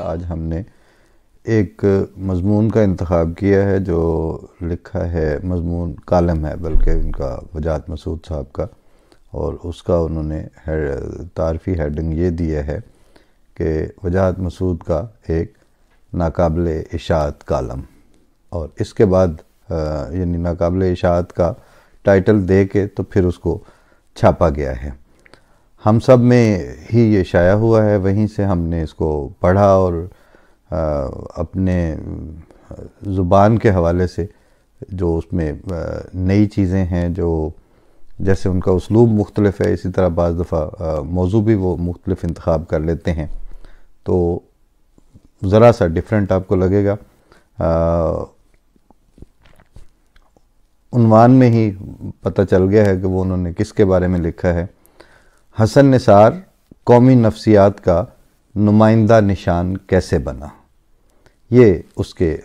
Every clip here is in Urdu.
آج ہم نے ایک مضمون کا انتخاب کیا ہے جو لکھا ہے، مضمون کالم ہے بلکہ ان کا وجاہت مسعود صاحب کا، اور اس کا انہوں نے تعارفی ہیڈنگ یہ دیا ہے کہ وجاہت مسعود کا ایک ناقابل اشاعت کالم، اور اس کے بعد یعنی ناقابل اشاعت کا ٹائٹل دے کے تو پھر اس کو چھاپا گیا ہے۔ ہم سب میں ہی یہ شائع ہوا ہے، وہیں سے ہم نے اس کو پڑھا اور اپنے زبان کے حوالے سے جو اس میں نئی چیزیں ہیں، جو جیسے ان کا اسلوب مختلف ہے، اسی طرح بعض دفعہ موضوع بھی وہ مختلف انتخاب کر لیتے ہیں، تو ذرا سا ڈیفرنٹ آپ کو لگے گا۔ عنوان میں ہی پتہ چل گیا ہے کہ وہ انہوں نے کس کے بارے میں لکھا ہے۔ حسن نثار قومی نفسیات کا نمائندہ نشان کیسے بنا، یہ اس کے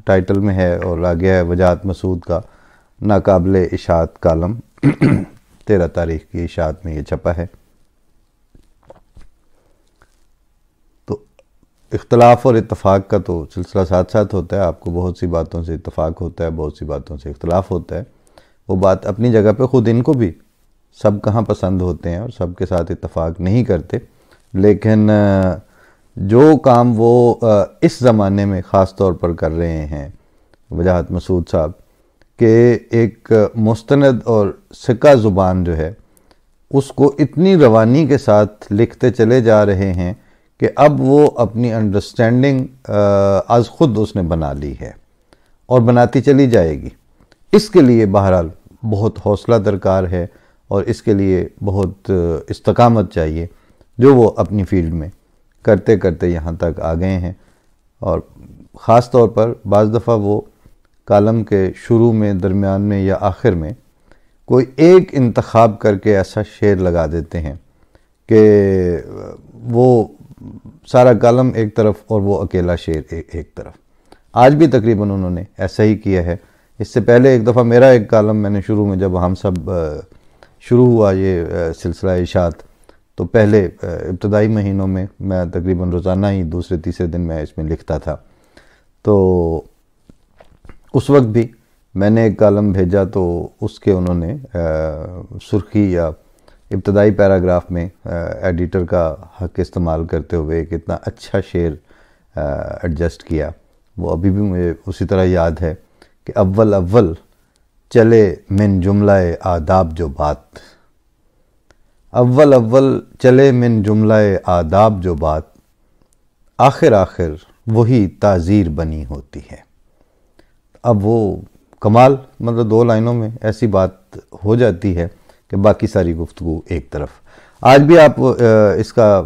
ٹائٹل میں ہے، اور آگے ہے وجاہت مسعود کا ناقابل اشاعت کالم 13 تاریخ کی اشاعت میں یہ چھپا ہے۔ تو اختلاف اور اتفاق کا تو سلسلہ ساتھ ساتھ ہوتا ہے، آپ کو بہت سی باتوں سے اتفاق ہوتا ہے، بہت سی باتوں سے اختلاف ہوتا ہے، وہ بات اپنی جگہ پہ خود ان کو بھی سب کہاں پسند ہوتے ہیں اور سب کے ساتھ اتفاق نہیں کرتے، لیکن جو کام وہ اس زمانے میں خاص طور پر کر رہے ہیں وجاہت مسعود صاحب، کہ ایک مستند اور ثقہ زبان جو ہے اس کو اتنی روانی کے ساتھ لکھتے چلے جا رہے ہیں کہ اب وہ اپنی انڈرسٹینڈنگ از خود اس نے بنا لی ہے اور بناتی چلی جائے گی۔ اس کے لیے بہرحال بہت حوصلہ درکار ہے اور اس کے لیے بہت استقامت چاہیے، جو وہ اپنی فیلڈ میں کرتے کرتے یہاں تک آ گئے ہیں۔ اور خاص طور پر بعض دفعہ وہ کالم کے شروع میں، درمیان میں یا آخر میں کوئی ایک انتخاب کر کے ایسا شعر لگا دیتے ہیں کہ وہ سارا کالم ایک طرف اور وہ اکیلا شعر ایک طرف۔ آج بھی تقریباً انہوں نے ایسا ہی کیا ہے۔ اس سے پہلے ایک دفعہ میرا ایک کالم میں نے شروع میں، جب ہم سب شروع ہوا یہ سلسلہ اشاعت، تو پہلے ابتدائی مہینوں میں میں تقریباً روزانہ ہی دوسرے تیسرے دن میں اس میں لکھتا تھا، تو اس وقت بھی میں نے ایک کالم بھیجا تو اس کے انہوں نے سرخی یا ابتدائی پیراگراف میں ایڈیٹر کا حق استعمال کرتے ہوئے ایک اتنا اچھا شعر ایڈجسٹ کیا، وہ ابھی بھی مجھے اسی طرح یاد ہے کہ اول اول چلے من جملہ آداب جو بات، اول اول چلے من جملہ آداب جو بات، آخر آخر وہی تعزیر بنی ہوتی ہے۔ اب وہ کمال، مطلب 2 لائنوں میں ایسی بات ہو جاتی ہے کہ باقی ساری گفتگو ایک طرف۔ آج بھی آپ اس کا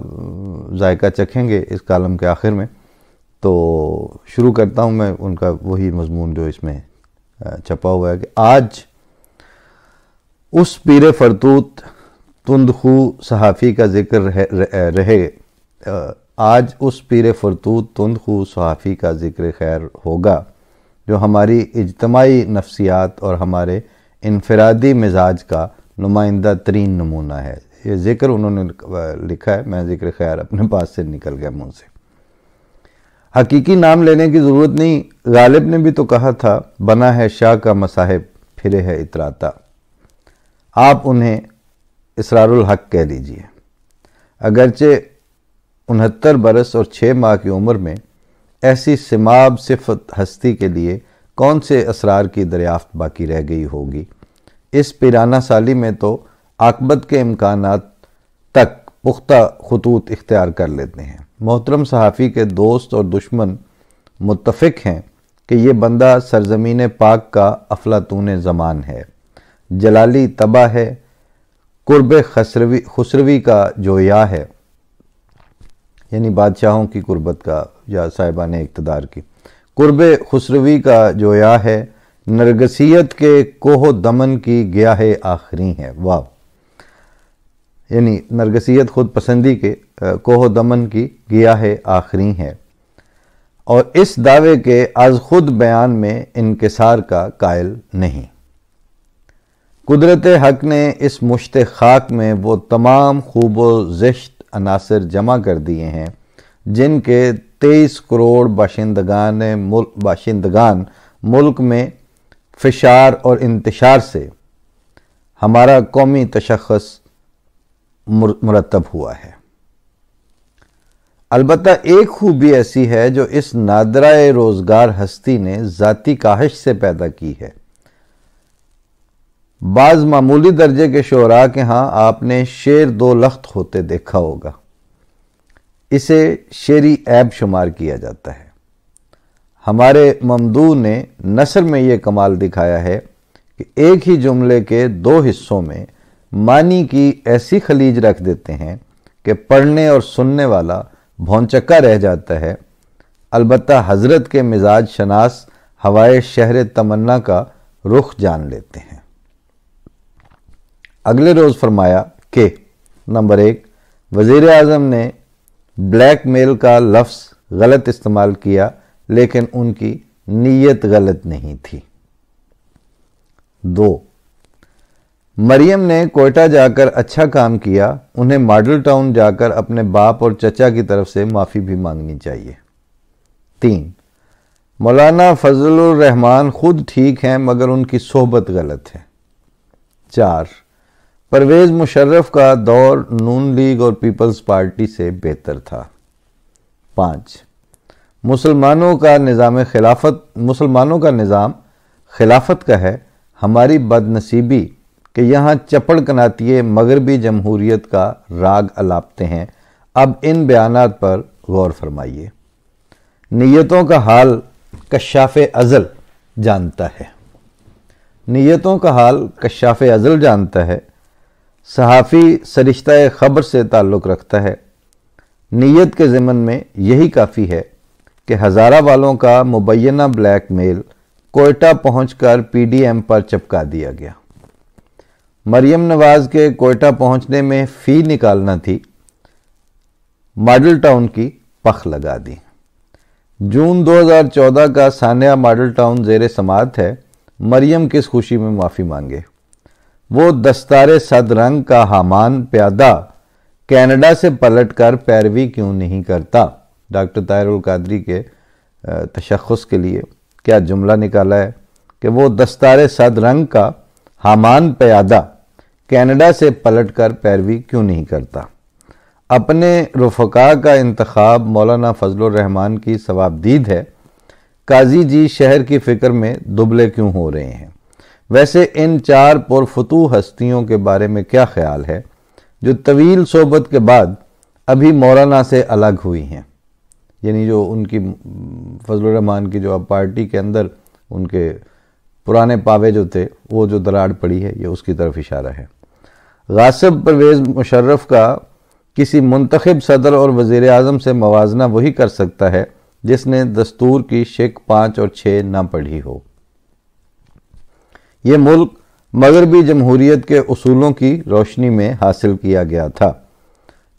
ذائقہ چکھیں گے اس کالم کے آخر میں، تو شروع کرتا ہوں میں ان کا وہی مضمون جو اس میں چھپا ہوا ہے کہ آج اس پیر فرتوت تند خو صحافی کا ذکر رہے، آج اس پیر فرتوت تند خو صحافی کا ذکر خیر ہوگا جو ہماری اجتماعی نفسیات اور ہمارے انفرادی مزاج کا نمائندہ ترین نمونہ ہے۔ یہ ذکر انہوں نے لکھا ہے، میں ذکر خیر اپنے پاس سے نکل گیا منہ سے۔ حقیقی نام لینے کی ضرورت نہیں، غالب نے بھی تو کہا تھا، بنا ہے شاہ کا مصاحب پھرے ہے اتراتا، آپ انہیں اسرار الحق کہہ لیجئے۔ اگرچہ 69 برس اور 6 ماہ کی عمر میں ایسی سماب صفت ہستی کے لیے کون سے اسرار کی دریافت باقی رہ گئی ہوگی، اس پیرانہ سالی میں تو عاقبت کے امکانات تک پختہ خطوط اختیار کر لیتے ہیں۔ محترم صحافی کے دوست اور دشمن متفق ہیں کہ یہ بندہ سرزمین پاک کا افلاطون زمان ہے، جلالی تباہ ہے، قرب خسروی کا جویا ہے، یعنی بادشاہوں کی قربت کا یا صاحبان اقتدار کی، قرب خسروی کا جویا ہے، نرگسیت کے کوہ دمن کی گیاہ آخری ہے۔ واہ، یعنی نرگسیت خود پسندی کے کوہ دمن کی گیاہ آخری ہے، اور اس دعوے کے از خود بیان میں انکسار کا قائل نہیں۔ قدرت حق نے اس مشت خاک میں وہ تمام خوب و زشت عناصر جمع کر دیے ہیں جن کے 23 کروڑ باشندگان ملک میں فشار اور انتشار سے ہمارا قومی تشخص مرتب ہوا ہے۔ البتہ ایک خوبی ایسی ہے جو اس نادرہ روزگار ہستی نے ذاتی کاہش سے پیدا کی ہے۔ بعض معمولی درجے کے شعراء کے ہاں آپ نے شعر دو لخت ہوتے دیکھا ہوگا، اسے شعری عیب شمار کیا جاتا ہے۔ ہمارے ممدوح نے نثر میں یہ کمال دکھایا ہے کہ ایک ہی جملے کے دو حصوں میں معنی کی ایسی خلیج رکھ دیتے ہیں کہ پڑھنے اور سننے والا بھونچکا رہ جاتا ہے۔ البتہ حضرت کے مزاج شناس ہوائے شہر تمنا کا رخ جان لیتے ہیں۔ اگلے روز فرمایا کہ نمبر 1، وزیر اعظم نے بلیک میل کا لفظ غلط استعمال کیا لیکن ان کی نیت غلط نہیں تھی۔ 2، مریم نے کوئٹہ جا کر اچھا کام کیا، انہیں ماڈل ٹاؤن جا کر اپنے باپ اور چچا کی طرف سے معافی بھی مانگنی چاہیے۔ 3، مولانا فضل الرحمان خود ٹھیک ہیں مگر ان کی صحبت غلط ہے۔ 4، پرویز مشرف کا دور نون لیگ اور پیپلز پارٹی سے بہتر تھا۔ 5، مسلمانوں کا نظام خلافت کا ہے، ہماری بد نصیبی کہ یہاں چپڑ کناتیے مغربی جمہوریت کا راگ الاپتے ہیں۔ اب ان بیانات پر غور فرمائیے۔ نیتوں کا حال کشاف ازل جانتا ہے۔ نیتوں کا حال کشاف ازل جانتا ہے۔ صحافی سرشتہ خبر سے تعلق رکھتا ہے۔ نیت کے ضمن میں یہی کافی ہے کہ ہزارہ والوں کا مبینہ بلیک میل کوئٹہ پہنچ کر پی ڈی ایم پر چپکا دیا گیا۔ مریم نواز کے کوئٹہ پہنچنے میں فی نکالنا تھی، ماڈل ٹاؤن کی پخ لگا دی۔ جون 2014 کا سانحہ ماڈل ٹاؤن زیر سماعت ہے۔ مریم کس خوشی میں معافی مانگے؟ وہ دستار صد رنگ کا حامان پیادہ کینیڈا سے پلٹ کر پیروی کیوں نہیں کرتا؟ ڈاکٹر طاہر القادری کے تشخص کے لیے کیا جملہ نکالا ہے کہ وہ دستار صد رنگ کا حامان پیادہ کینیڈا سے پلٹ کر پیروی کیوں نہیں کرتا؟ اپنے رفقا کا انتخاب مولانا فضل الرحمان کی ثوابدید ہے۔ قاضی جی شہر کی فکر میں دبلے کیوں ہو رہے ہیں؟ ویسے ان 4 پرفتوح ہستیوں کے بارے میں کیا خیال ہے جو طویل صحبت کے بعد ابھی مولانا سے الگ ہوئی ہیں؟ یعنی جو ان کی فضل الرحمان کی جو اب پارٹی کے اندر ان کے پرانے پاوے جو تھے وہ جو دراڑ پڑی ہے، یہ اس کی طرف اشارہ ہے۔ غاصب پرویز مشرف کا کسی منتخب صدر اور وزیر اعظم سے موازنہ وہی کر سکتا ہے جس نے دستور کی شق 5 اور 6 نہ پڑھی ہو۔ یہ ملک مغربی جمہوریت کے اصولوں کی روشنی میں حاصل کیا گیا تھا۔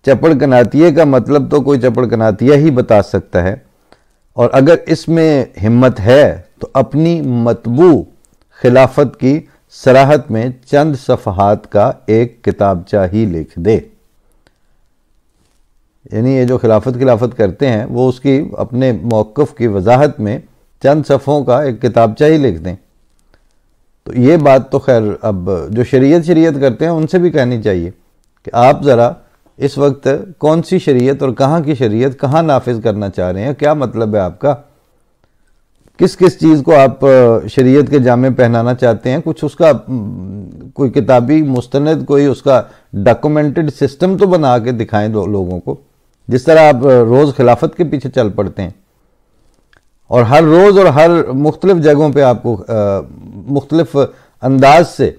چپڑ کناتیے کا مطلب تو کوئی چپڑ کناتیہ ہی بتا سکتا ہے، اور اگر اس میں ہمت ہے تو اپنی مطبوع خلافت کی صراحت میں چند صفحات کا ایک کتابچہ ہی لکھ دے۔ یعنی یہ جو خلافت کرتے ہیں وہ اس کی اپنے موقف کی وضاحت میں چند صفحوں کا ایک کتابچہ ہی لکھ دیں۔ تو یہ بات تو خیر اب جو شریعت کرتے ہیں ان سے بھی کہنی چاہیے کہ آپ ذرا اس وقت کون سی شریعت اور کہاں کی شریعت کہاں نافذ کرنا چاہ رہے ہیں، کیا مطلب ہے آپ کا، کس چیز کو آپ شریعت کے جامے پہنانا چاہتے ہیں؟ کچھ اس کا کوئی کتابی مستند کوئی اس کا ڈاکومنٹڈ سسٹم تو بنا کے دکھائیں لوگوں کو، جس طرح آپ روز خلافت کے پیچھے چل پڑتے ہیں اور ہر روز اور ہر مختلف جگہوں پہ آپ کو مختلف انداز سے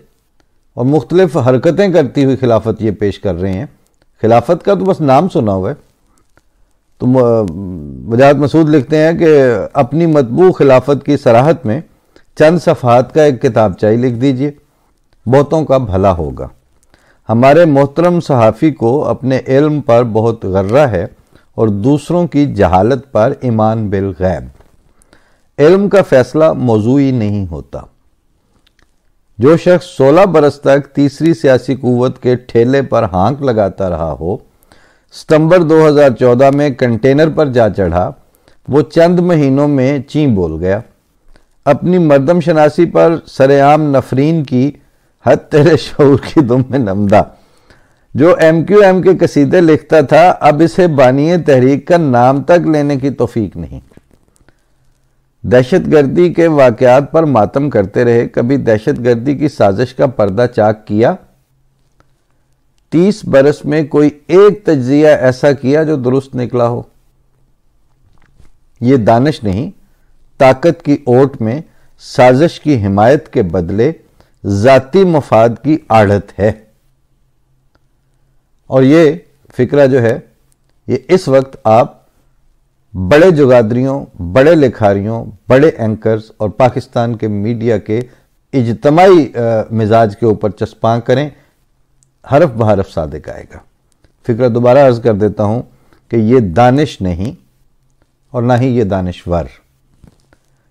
اور مختلف حرکتیں کرتی ہوئی خلافت یہ پیش کر رہے ہیں۔ خلافت کا تو بس نام سنا ہوا ہے۔ تو وجاہت مسعود لکھتے ہیں کہ اپنی مطبوع خلافت کی صراحت میں چند صفحات کا ایک کتابچہ ہی لکھ دیجئے، بہتوں کا بھلا ہوگا۔ ہمارے محترم صحافی کو اپنے علم پر بہت غرہ ہے اور دوسروں کی جہالت پر ایمان بالغیب۔ علم کا فیصلہ موضوعی نہیں ہوتا۔ جو شخص 16 برس تک تیسری سیاسی قوت کے ٹھیلے پر ہانک لگاتا رہا ہو، ستمبر 2014 میں کنٹینر پر جا چڑھا، وہ چند مہینوں میں چین بول گیا۔ اپنی مردم شناسی پر سرعام نفرین کی حد تیرے شعور کی دم میں نمدہ۔ جو ایم کیو ایم کے قصیدے لکھتا تھا، اب اسے بانی تحریک کا نام تک لینے کی توفیق نہیں۔ دہشت گردی کے واقعات پر ماتم کرتے رہے، کبھی دہشت گردی کی سازش کا پردہ چاک کیا؟ 30 برس میں کوئی ایک تجزیہ ایسا کیا جو درست نکلا ہو؟ یہ دانش نہیں، طاقت کی اوٹ میں سازش کی حمایت کے بدلے ذاتی مفاد کی آڑت ہے۔ اور یہ فکرہ جو ہے، یہ اس وقت آپ بڑے جگادریوں، بڑے لکھاریوں، بڑے اینکرز اور پاکستان کے میڈیا کے اجتماعی مزاج کے اوپر چسپاں کریں، حرف بحرف صادق آئے گا۔ فکرہ دوبارہ عرض کر دیتا ہوں کہ یہ دانش نہیں اور نہ ہی یہ دانشور۔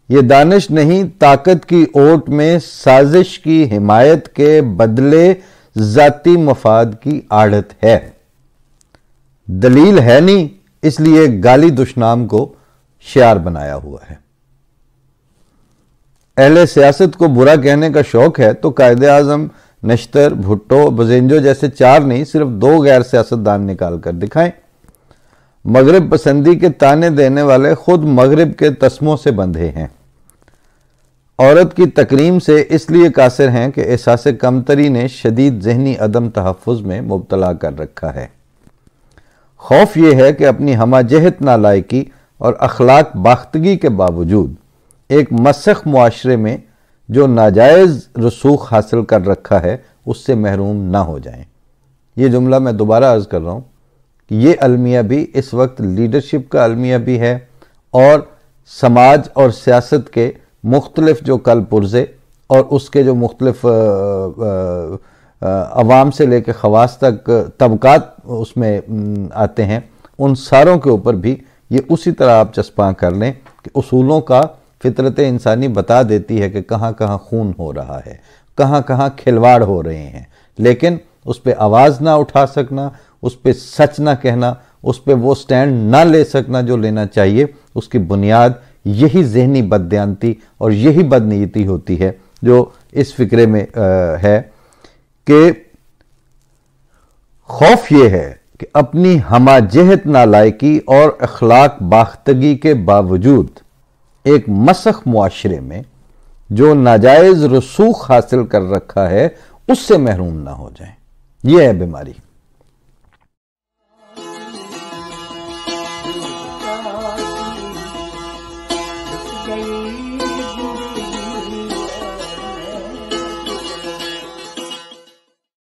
یہ دانش نہیں، طاقت کی اوٹ میں سازش کی حمایت کے بدلے ذاتی مفاد کی آڑت ہے۔ دلیل ہے نہیں، اس لیے گالی دشنام کو شعار بنایا ہوا ہے۔ اہل سیاست کو برا کہنے کا شوق ہے تو قائد اعظم، نشتر، بھٹو، بزینجو جیسے 4 نہیں، صرف 2 غیر سیاستدان نکال کر دکھائیں۔ مغرب پسندی کے تانے دینے والے خود مغرب کے تسموں سے بندھے ہیں۔ عورت کی تکریم سے اس لیے قاصر ہیں کہ احساس کمتری نے شدید ذہنی عدم تحفظ میں مبتلا کر رکھا ہے۔ خوف یہ ہے کہ اپنی ہمہ جہت نالائکی اور اخلاق باختگی کے باوجود ایک مسخ معاشرے میں جو ناجائز رسوخ حاصل کر رکھا ہے اس سے محروم نہ ہو جائیں۔ یہ جملہ میں دوبارہ عرض کر رہا ہوں کہ یہ المیہ بھی اس وقت لیڈرشپ کا المیہ بھی ہے، اور سماج اور سیاست کے مختلف جو کل پرزے اور اس کے جو مختلف عوام سے لے کے خواص تک طبقات اس میں آتے ہیں، ان ساروں کے اوپر بھی یہ اسی طرح آپ چسپاں کر لیں کہ اصولوں کا فطرت انسانی بتا دیتی ہے کہ کہاں کہاں خون ہو رہا ہے، کہاں کہاں کھلواڑ ہو رہے ہیں، لیکن اس پہ آواز نہ اٹھا سکنا، اس پہ سچ نہ کہنا، اس پہ وہ سٹینڈ نہ لے سکنا جو لینا چاہیے، اس کی بنیاد یہی ذہنی بددیانتی اور یہی بدنیتی ہوتی ہے جو اس فکرے میں ہے کہ خوف یہ ہے کہ اپنی ہمہ جہت نالائکی اور اخلاق باختگی کے باوجود ایک مسخ معاشرے میں جو ناجائز رسوخ حاصل کر رکھا ہے اس سے محروم نہ ہو جائیں۔ یہ ہے بیماری۔ گئی